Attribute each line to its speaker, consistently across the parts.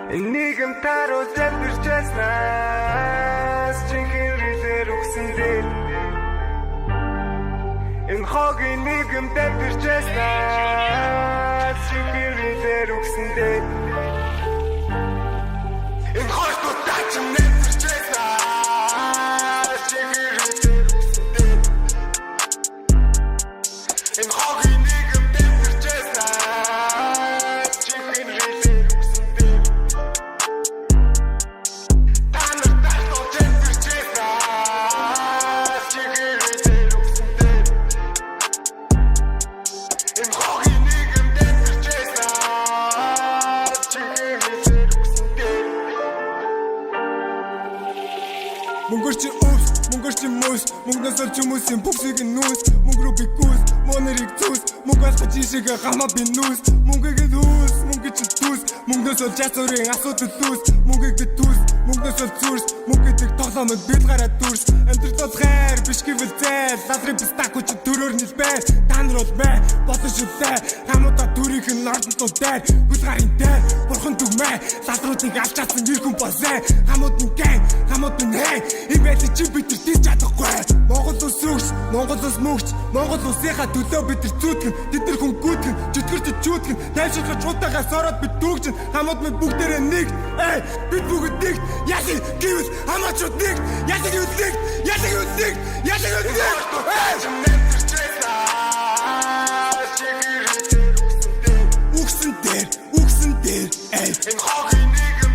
Speaker 1: Нийгэм таруу залбирчаснаас чихэрээр үгсэндээ энэ хогийн нийгэм залбирчаснаас чихэрээр үгсэндээ энэ хойд таачм залбирчаснаас чихэрээр үгсэндээ энэ хогийн нийгэм залбирчаснаас чихэрээр
Speaker 2: Мөнгөрч өвс, мөнгөрч мөс, мөнгнөөс олж хүмүүсийн бүксийг нүүс, мөнгөрөө би гүс, монерыг зүс, мөнгө алхаж ишиг гамаа би нүүс, мөнгөийг дүүс, мөнгөч дүүс, мөнгнөөс олж асуурын асуудал дүүс, мөнгөийг би дүүс, мөнгнөөс олж зүрс, мөнгөийг тоглоомод бил гараад дүүс, амьдрал хайр биш гэвэл зээл, лазрын пистакуч төрөөр нэлбэ, та нар бол мэ, бодож үлээ, хамуудаа дүрийнх нь ордонтууд дээр, хүс гарын дээр, бурхан дүгмэ, лазруудыг авч чадсан нэр хүн босэ, хамууд нь гэн, хамууд нь хэй. Ийм байдлыг чи бид нар тийж чадахгүй. Монгол улс өгч, Монгол улс мөгч, Монгол улсынхаа төлөө бид нар зүтгэн, бид нар хүн гүйтгэн, чөтгөрч чүүтгэн, тайвширхаж чуудаагаас ороод бид дүүгчэн, хамууд минь бүгдээрээ нэгт. Бид бүгд нэгт. Ясиг гэвэл хамаачууд нэгт. Ясиг гэвэл нэгт. Ясиг гэвэл нэгт. Ясиг гэвэл нэгт. Үгсэн дээр, үгсэн дээр. Энэ хогийн нийгэм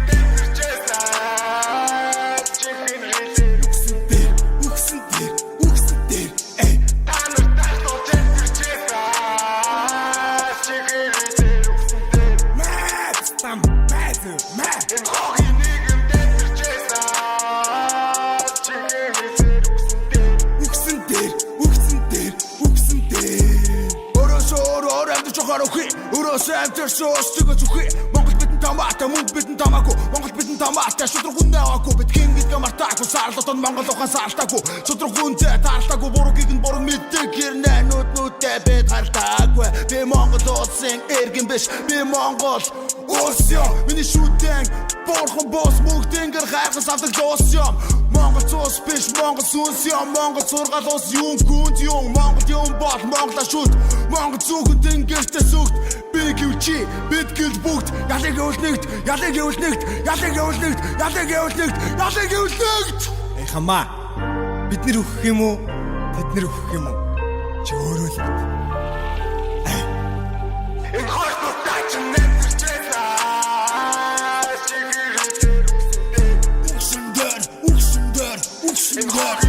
Speaker 2: Өрөөсөө амтэрсэн өсчөгөө зүхий Монгол бидэн тамаатай, мөнгө бидэн тамаагүй Монгол бидэн тамаатай, шудраг хүн наваагүй Бид хин гэдгээ мартаагүй, саарлалтон Монгол ухаан саалтаагүй Шудраг хүнтэй таарлаагүй, буруугийг нь буруу мэддэг Гэрнээ нүднүүтэй бид хартаагүй Би Монгол улсын эргэн биш Би Монгол улс юм Миний шүтэн, бурхан бос мөнгөтэнгэр хайрхас авдаг зоос юм Монгол цус биш, Монгол сүнс юм Монгол сургал ус юм, гүнд юм Монгол юм бол, Монголаа шүт Монгол зүгэн тэнгэртээ сүгт Би гэвэл чи, бид гэвэл бүгд Ялыг гэвэл нэгт, ялыг гэвэл нэгт Ялыг гэвэл нэгт, ялыг гэвэл нэгт Ялыг гэвэл нэгт Хамаа, бид нэр өгөх юм уу? Тэд нэр өгөх юм уу? Чи өөрөө л бит Энэ хойд нутаач нэмэрчээсаа Чигэрэтэр үгсэндэр, үгсэндэр, үгсэндэр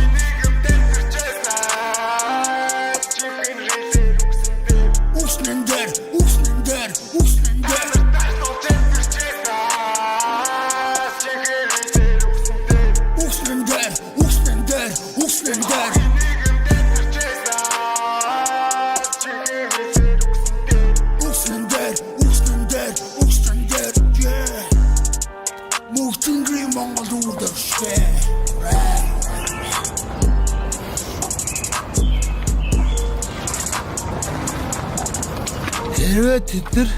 Speaker 2: Хэрвээ тэд нар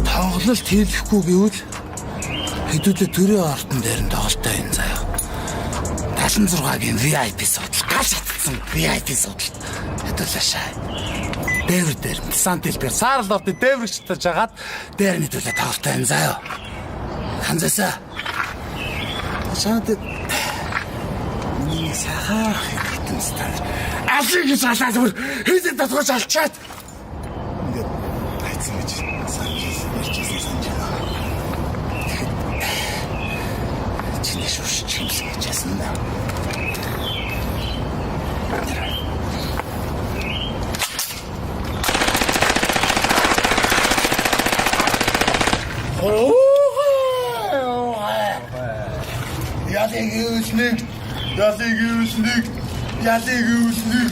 Speaker 2: тоглолт хийхгүй гэвэл хэдүүлээ төрийн ортон дээр нь тоглолттой юм заяа. 76-гийн VIP судал гал шатсан VIP судал хэдүүлээ шаа. Дээвэр дээр сантилбэр саарл ордын дээврэгч таж хагаад дээр нь хэдүүлээ тоглолттой юм заяа. Ханзасаа. Шаад миний сахар хитэн стар. Асыг салаад бүр хэзээ татгаж алчаад ингээд хайцсан гэж санджсэн чиний шүүш чимсэн гэж яасан да. Ялыг үүснэг Ялыг үүснэг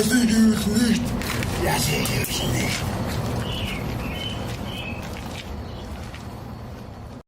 Speaker 2: Ялыг үүснэг